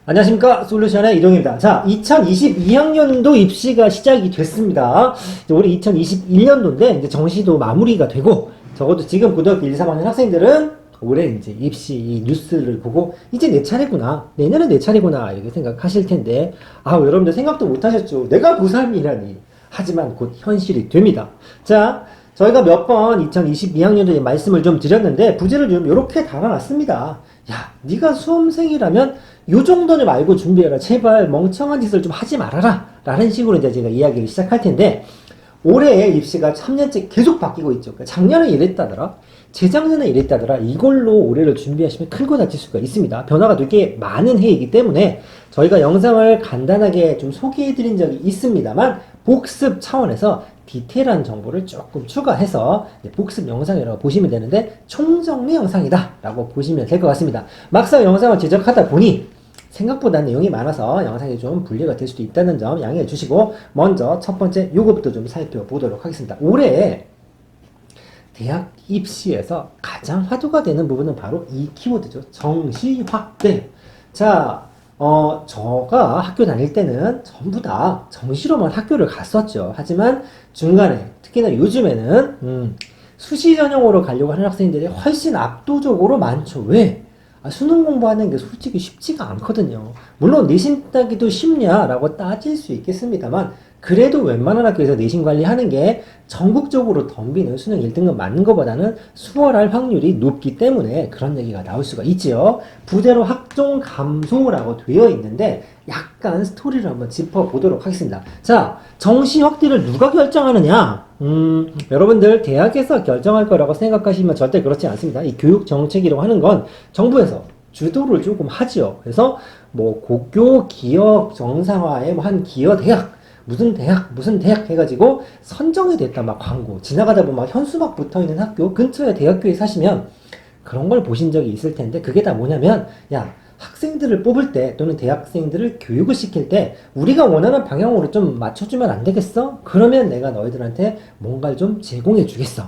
안녕하십니까. 솔루션의 이동입니다. 자, 2022학년도 입시가 시작이 됐습니다. 이제 올해 2021년도인데, 이제 정시도 마무리가 되고, 적어도 지금 고등학교 1, 3학년 학생들은 올해 이제 입시 이 뉴스를 보고, 이제 내 차례구나. 내년은 내 차례구나. 이렇게 생각하실 텐데, 여러분들 생각도 못 하셨죠. 내가 고3이라니. 하지만 곧 현실이 됩니다. 자, 저희가 몇 번 2022학년도에 말씀을 좀 드렸는데, 부제를 좀 이렇게 달아놨습니다. 야, 네가 수험생이라면 요 정도는 알고 준비해라. 제발 멍청한 짓을 좀 하지 말아라. 라는 식으로 이제 제가 이야기를 시작할 텐데, 올해의 입시가 3년째 계속 바뀌고 있죠. 그러니까 작년에 이랬다더라. 재작년에 이랬다더라. 이걸로 올해를 준비하시면 크고 다칠 수가 있습니다. 변화가 되게 많은 해이기 때문에 저희가 영상을 간단하게 좀 소개해드린 적이 있습니다만, 복습 차원에서 디테일한 정보를 조금 추가해서 복습 영상이라고 보시면 되는데, 총정리 영상이다 라고 보시면 될 것 같습니다. 막상 영상을 제작하다 보니 생각보다 내용이 많아서 영상이 좀 분리가 될 수도 있다는 점 양해해 주시고, 먼저 첫 번째 요것부터 좀 살펴보도록 하겠습니다. 올해 대학 입시에서 가장 화두가 되는 부분은 바로 이 키워드죠. 정시 확대. 자, 저가 학교 다닐 때는 전부 다 정시로만 학교를 갔었죠. 하지만 중간에, 특히나 요즘에는, 수시 전형으로 가려고 하는 학생들이 훨씬 압도적으로 많죠. 왜? 수능 공부하는 게 솔직히 쉽지가 않거든요. 물론 내신 따기도 쉽냐라고 따질 수 있겠습니다만, 그래도 웬만한 학교에서 내신 관리하는 게 전국적으로 덤비는 수능 1등급 맞는 것보다는 수월할 확률이 높기 때문에 그런 얘기가 나올 수가 있지요. 부대로 학종 감소라고 되어 있는데, 약간 스토리를 한번 짚어보도록 하겠습니다. 자, 정시 확대를 누가 결정하느냐? 여러분들 대학에서 결정할 거라고 생각하시면 절대 그렇지 않습니다. 이 교육 정책이라고 하는 건 정부에서 주도를 조금 하지요. 그래서 뭐 고교 기업 정상화의 한 기여 대학, 무슨 대학 해가지고 선정이 됐다. 막 광고 지나가다 보면 막 현수막 붙어있는 학교 근처에 대학교에 사시면 그런 걸 보신 적이 있을 텐데, 그게 다 뭐냐면, 야, 학생들을 뽑을 때 또는 대학생들을 교육을 시킬 때 우리가 원하는 방향으로 좀 맞춰주면 안 되겠어? 그러면 내가 너희들한테 뭔가를 좀 제공해 주겠어.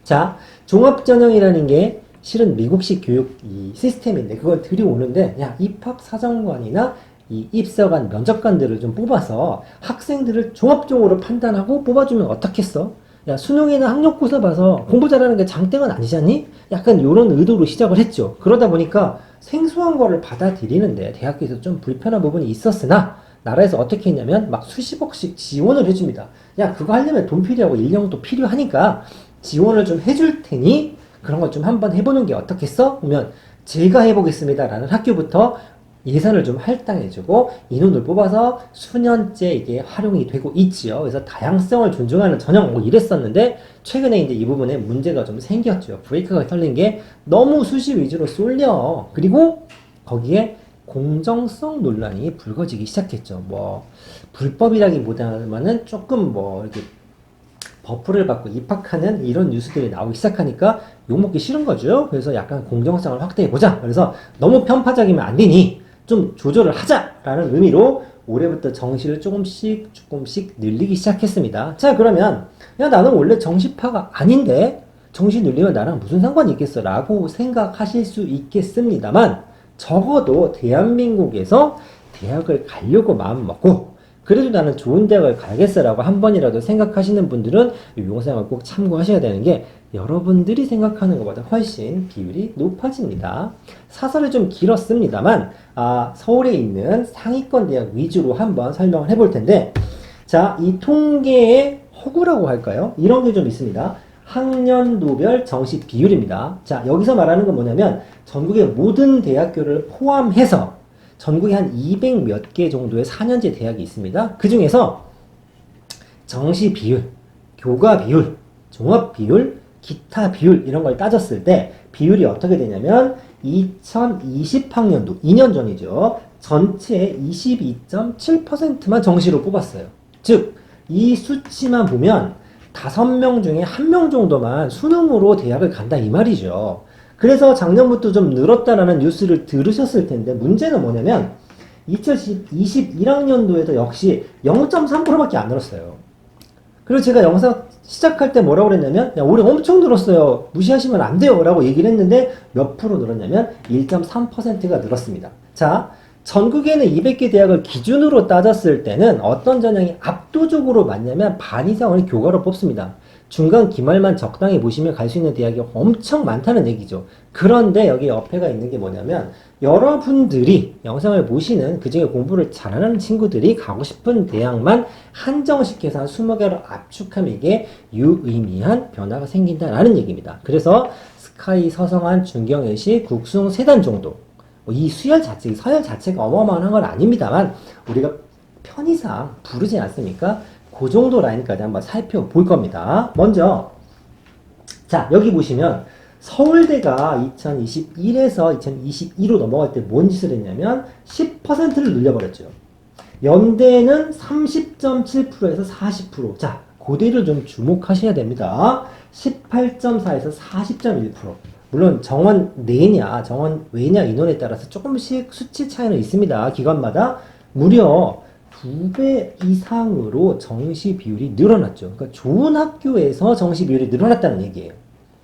자, 종합전형이라는 게 실은 미국식 교육 이 시스템인데, 그걸 들여오는데, 야, 입학사정관이나 이 입사관, 면접관들을 좀 뽑아서 학생들을 종합적으로 판단하고 뽑아주면 어떻겠어? 야, 수능이나 학력고사 봐서 공부 잘하는 게 장땡은 아니잖니? 약간 이런 의도로 시작을 했죠. 그러다 보니까 생소한 거를 받아들이는데 대학교에서 좀 불편한 부분이 있었으나, 나라에서 어떻게 했냐면 막 수십억씩 지원을 해줍니다. 야, 그거 하려면 돈 필요하고 인력도 필요하니까 지원을 좀 해줄 테니 그런 걸 좀 한번 해보는 게 어떻겠어? 그러면 제가 해보겠습니다 라는 학교부터 예산을 좀 할당해주고 인원을 뽑아서 수년째 이게 활용이 되고 있지요. 그래서 다양성을 존중하는 전형 뭐 이랬었는데, 최근에 이제 이 부분에 문제가 좀 생겼죠. 브레이크가 털린 게 너무 수시 위주로 쏠려. 그리고 거기에 공정성 논란이 불거지기 시작했죠. 뭐 불법이라기보다는 조금 뭐 이렇게 버프를 받고 입학하는 이런 뉴스들이 나오기 시작하니까 욕먹기 싫은 거죠. 그래서 약간 공정성을 확대해보자. 그래서 너무 편파적이면 안 되니 좀 조절을 하자라는 의미로 올해부터 정시를 조금씩 늘리기 시작했습니다. 자, 그러면 야, 나는 원래 정시파가 아닌데 정시 늘리면 나랑 무슨 상관이 있겠어 라고 생각하실 수 있겠습니다만, 적어도 대한민국에서 대학을 가려고 마음 먹고 그래도 나는 좋은 대학을 가야겠어라고 한 번이라도 생각하시는 분들은 이 영상을 꼭 참고하셔야 되는 게, 여러분들이 생각하는 것보다 훨씬 비율이 높아집니다. 사설이 좀 길었습니다만, 서울에 있는 상위권 대학 위주로 한번 설명을 해볼 텐데, 자, 이 통계의 허구라고 할까요? 이런 게 좀 있습니다. 학년도별 정시 비율입니다. 자, 여기서 말하는 건 뭐냐면 전국의 모든 대학교를 포함해서 전국에 한 200 몇 개 정도의 4년제 대학이 있습니다. 그 중에서 정시 비율, 교과 비율, 종합 비율, 기타 비율 이런 걸 따졌을 때 비율이 어떻게 되냐면, 2020학년도 2년 전이죠. 전체의 22.7%만 정시로 뽑았어요. 즉, 이 수치만 보면 5명 중에 1명 정도만 수능으로 대학을 간다 이 말이죠. 그래서 작년부터 좀 늘었다라는 뉴스를 들으셨을 텐데, 문제는 뭐냐면 2021학년도에도 역시 0.3%밖에 안 늘었어요. 그리고 제가 영상 시작할 때 뭐라고 그랬냐면, 야, 올해 엄청 늘었어요. 무시하시면 안 돼요. 라고 얘기를 했는데 몇 프로 늘었냐면 1.3%가 늘었습니다. 자, 전국에는 200개 대학을 기준으로 따졌을 때는 어떤 전형이 압도적으로 많냐면 반 이상을 교과로 뽑습니다. 중간 기말만 적당히 보시면 갈 수 있는 대학이 엄청 많다는 얘기죠. 그런데 여기 옆에가 있는 게 뭐냐면 여러분들이 영상을 보시는 그중에 공부를 잘하는 친구들이 가고 싶은 대학만 한정시켜서 한 20개로 압축하면 이게 유의미한 변화가 생긴다라는 얘기입니다. 그래서 스카이, 서성한, 중경예시, 국숭 3단 정도 이 수열 자체, 서열 자체가 어마어마한 건 아닙니다만 우리가 편의상 부르지 않습니까? 그 정도 라인까지 한번 살펴볼 겁니다. 먼저 자 여기 보시면 서울대가 2021에서 2022로 넘어갈 때 뭔 짓을 했냐면 10%를 늘려버렸죠. 연대는 30.7%에서 40%. 자, 고대를 좀 주목하셔야 됩니다. 18.4에서 40.1%. 물론 정원 내냐, 정원 외냐 인원에 따라서 조금씩 수치 차이는 있습니다. 기관마다 무려 2배 이상으로 정시 비율이 늘어났죠. 그러니까 좋은 학교에서 정시 비율이 늘어났다는 얘기예요.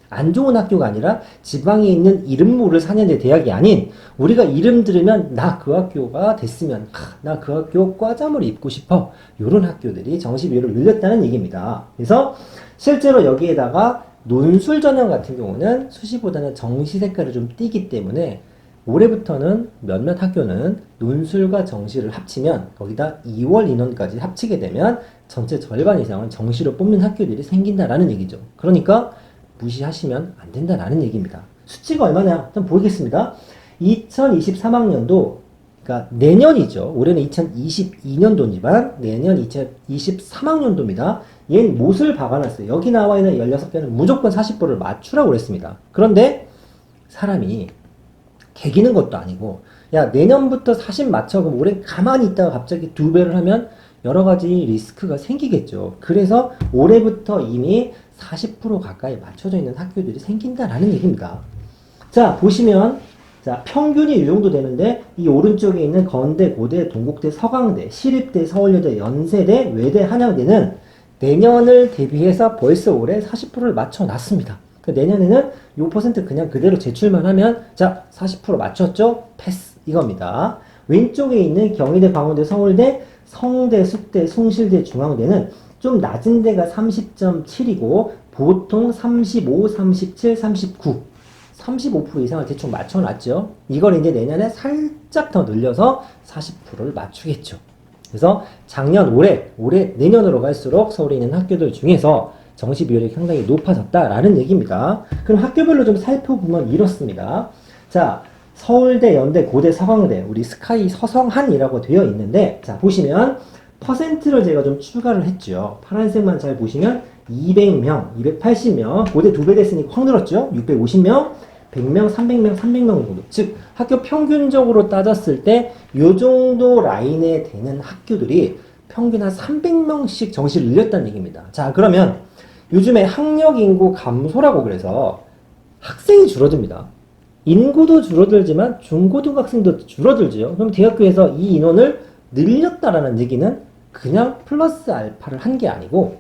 안 좋은 학교가 아니라 지방에 있는 이름 모를 4년제 대학이 아닌 우리가 이름 들으면 나 그 학교가 됐으면 나 그 학교 과잠을 입고 싶어 이런 학교들이 정시 비율을 늘렸다는 얘기입니다. 그래서 실제로 여기에다가 논술 전형 같은 경우는 수시보다는 정시 색깔을 좀 띄기 때문에 올해부터는 몇몇 학교는 논술과 정시를 합치면 거기다 2월 인원까지 합치게 되면 전체 절반 이상은 정시로 뽑는 학교들이 생긴다라는 얘기죠. 그러니까 무시하시면 안 된다라는 얘기입니다. 수치가 얼마냐? 좀 보겠습니다. 2023학년도, 그러니까 내년이죠. 올해는 2022년도지만 내년 2023학년도입니다. 얘는 못을 박아놨어요. 여기 나와 있는 16개는 무조건 40%를 맞추라고 그랬습니다. 그런데 사람이 개기는 것도 아니고 야 내년부터 40 맞춰 그럼 올해 가만히 있다가 갑자기 2배를 하면 여러 가지 리스크가 생기겠죠. 그래서 올해부터 이미 40% 가까이 맞춰져 있는 학교들이 생긴다라는 얘기입니다. 자, 보시면, 자, 평균이 이 정도 되는데, 이 오른쪽에 있는 건대, 고대, 동국대, 서강대, 시립대, 서울여대, 연세대, 외대, 한양대는 내년을 대비해서 벌써 올해 40%를 맞춰놨습니다. 그러니까 내년에는 요 퍼센트 그냥 그대로 제출만 하면, 자, 40% 맞췄죠? 패스. 이겁니다. 왼쪽에 있는 경희대, 광운대, 서울대, 성대, 숙대, 숭실대, 중앙대는 좀 낮은 데가 30.7이고 보통 35, 37, 39, 35% 이상을 대충 맞춰놨죠. 이걸 이제 내년에 살짝 더 늘려서 40%를 맞추겠죠. 그래서 작년, 올해, 내년으로 갈수록 서울에 있는 학교들 중에서 정시 비율이 상당히 높아졌다라는 얘기입니다. 그럼 학교별로 좀 살펴보면 이렇습니다. 자, 서울대, 연대, 고대, 서강대, 우리 스카이 서성한이라고 되어 있는데, 자, 보시면 퍼센트를 제가 좀 추가를 했죠. 파란색만 잘 보시면 200명, 280명, 고대 2배 됐으니까 확 늘었죠. 650명, 100명, 300명, 300명 정도. 즉 학교 평균적으로 따졌을 때 요 정도 라인에 되는 학교들이 평균 한 300명씩 정시를 늘렸다는 얘기입니다. 자, 그러면 요즘에 학력 인구 감소라고 그래서 학생이 줄어듭니다. 인구도 줄어들지만 중고등학생도 줄어들죠. 그럼 대학교에서 이 인원을 늘렸다라는 얘기는 그냥 플러스 알파를 한 게 아니고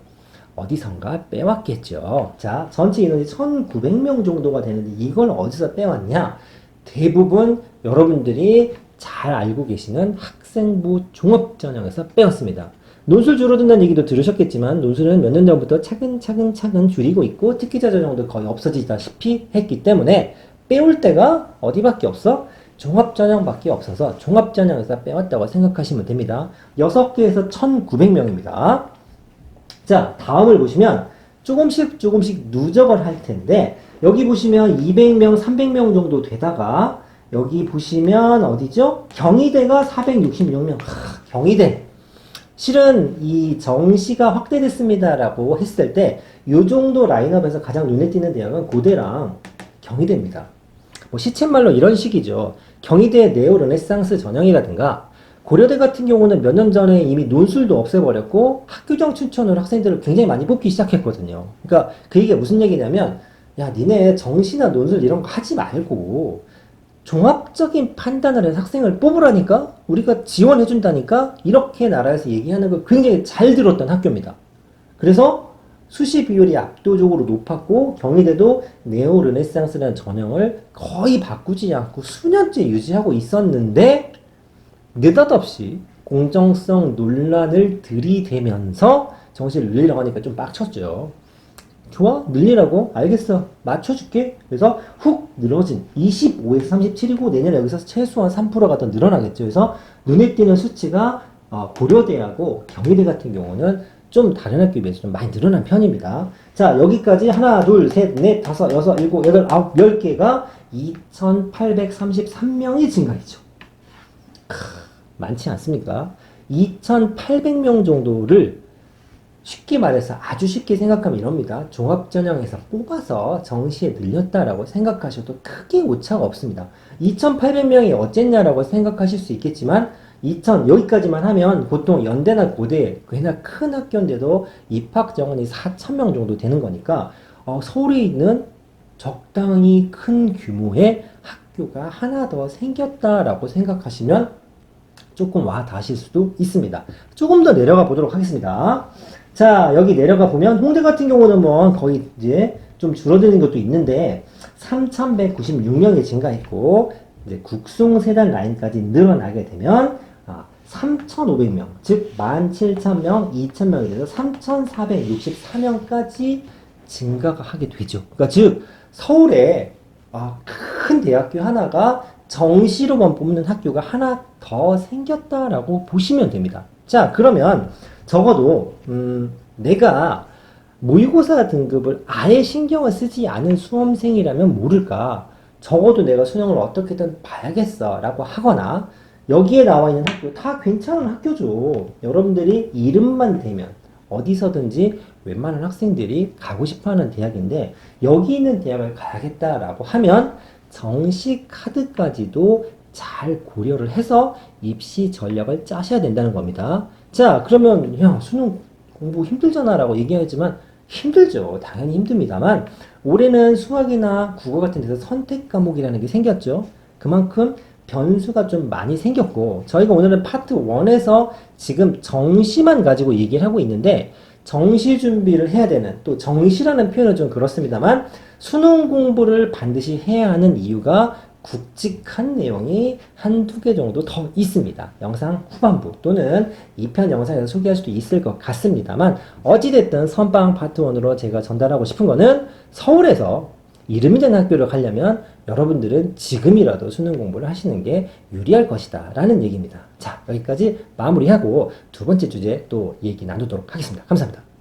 어디선가 빼왔겠죠. 자, 전체 인원이 1900명 정도가 되는데 이걸 어디서 빼왔냐? 대부분 여러분들이 잘 알고 계시는 학생부 종합전형에서 빼왔습니다. 논술 줄어든다는 얘기도 들으셨겠지만 논술은 몇 년 전부터 차근차근 줄이고 있고 특기자 전형도 거의 없어지다시피 했기 때문에 빼올 때가 어디밖에 없어? 종합전형밖에 없어서 종합전형에서 빼왔다고 생각하시면 됩니다. 6개에서 1900명입니다. 자, 다음을 보시면 조금씩 누적을 할 텐데 여기 보시면 200명, 300명 정도 되다가 여기 보시면 어디죠? 경희대가 466명. 경희대. 실은 이 정시가 확대됐습니다라고 했을 때 이 정도 라인업에서 가장 눈에 띄는 대학은 고대랑 경희대입니다. 뭐 시쳇말로 이런 식이죠. 경희대 네오 르네상스 전형이라든가 고려대 같은 경우는 몇 년 전에 이미 논술도 없애버렸고 학교정 춘천으로 학생들을 굉장히 많이 뽑기 시작했거든요. 그러니까 그 얘기가 무슨 얘기냐면 야 니네 정시나 논술 이런 거 하지 말고 종합적인 판단을 해서 학생을 뽑으라니까 우리가 지원해준다니까 이렇게 나라에서 얘기하는 걸 굉장히 잘 들었던 학교입니다. 그래서 수시 비율이 압도적으로 높았고 경희대도 네오 르네상스라는 전형을 거의 바꾸지 않고 수년째 유지하고 있었는데 느닷없이 공정성 논란을 들이대면서 정시를 늘리려고 하니까 좀 빡쳤죠. 좋아? 늘리라고? 알겠어. 맞춰줄게. 그래서 훅 늘어진 25에서 37이고 내년에 여기서 최소한 3%가 더 늘어나겠죠. 그래서 눈에 띄는 수치가 고려대하고 경희대 같은 경우는 좀 다른 학교에 비해서 좀 많이 늘어난 편입니다. 자, 여기까지 하나, 둘, 셋, 넷, 다섯, 여섯, 일곱, 여덟, 아홉, 10개가 2,833명이 증가했죠. 많지 않습니까? 2,800명 정도를 쉽게 말해서 아주 쉽게 생각하면 이럽니다. 종합전형에서 뽑아서 정시에 늘렸다라고 생각하셔도 크게 오차가 없습니다. 2,800명이 어쨌냐라고 생각하실 수 있겠지만 여기까지만 하면 보통 연대나 고대 꽤나 큰 학교인데도 입학 정원이 4,000명 정도 되는 거니까 서울에 있는 적당히 큰 규모의 학교가 하나 더 생겼다라고 생각하시면 조금 와 닿으실 수도 있습니다. 조금 더 내려가 보도록 하겠습니다. 자, 여기 내려가 보면 홍대 같은 경우는 뭐 거의 이제 좀 줄어드는 것도 있는데 3,196명이 증가했고 이제 국송세단 라인까지 늘어나게 되면 3,500명, 즉 17,000명, 2,000명이 돼서 3,464명까지 증가가 하게 되죠. 그러니까 즉 서울에 큰 대학교 하나가 정시로만 뽑는 학교가 하나 더 생겼다라고 보시면 됩니다. 자, 그러면 적어도 내가 모의고사 등급을 아예 신경을 쓰지 않은 수험생이라면 모를까, 적어도 내가 수능을 어떻게든 봐야겠어 라고 하거나 여기에 나와 있는 학교 다 괜찮은 학교죠. 여러분들이 이름만 대면 어디서든지 웬만한 학생들이 가고 싶어하는 대학인데 여기 있는 대학을 가야겠다라고 하면 정시 카드까지도 잘 고려를 해서 입시 전략을 짜셔야 된다는 겁니다. 자, 그러면 야, 수능 공부 힘들잖아 라고 얘기하지만 힘들죠. 당연히 힘듭니다만 올해는 수학이나 국어 같은 데서 선택 과목이라는 게 생겼죠. 그만큼 변수가 좀 많이 생겼고 저희가 오늘은 파트 1에서 지금 정시만 가지고 얘기를 하고 있는데 정시 준비를 해야 되는, 또 정시라는 표현은 좀 그렇습니다만 수능 공부를 반드시 해야 하는 이유가 굵직한 내용이 한두 개 정도 더 있습니다. 영상 후반부 또는 2편 영상에서 소개할 수도 있을 것 같습니다만 어찌됐든 선빵 파트 1으로 제가 전달하고 싶은 거는 서울에서 이름이 되는 학교를 가려면 여러분들은 지금이라도 수능 공부를 하시는 게 유리할 것이다 라는 얘기입니다. 자, 여기까지 마무리하고 두 번째 주제 또 얘기 나누도록 하겠습니다. 감사합니다.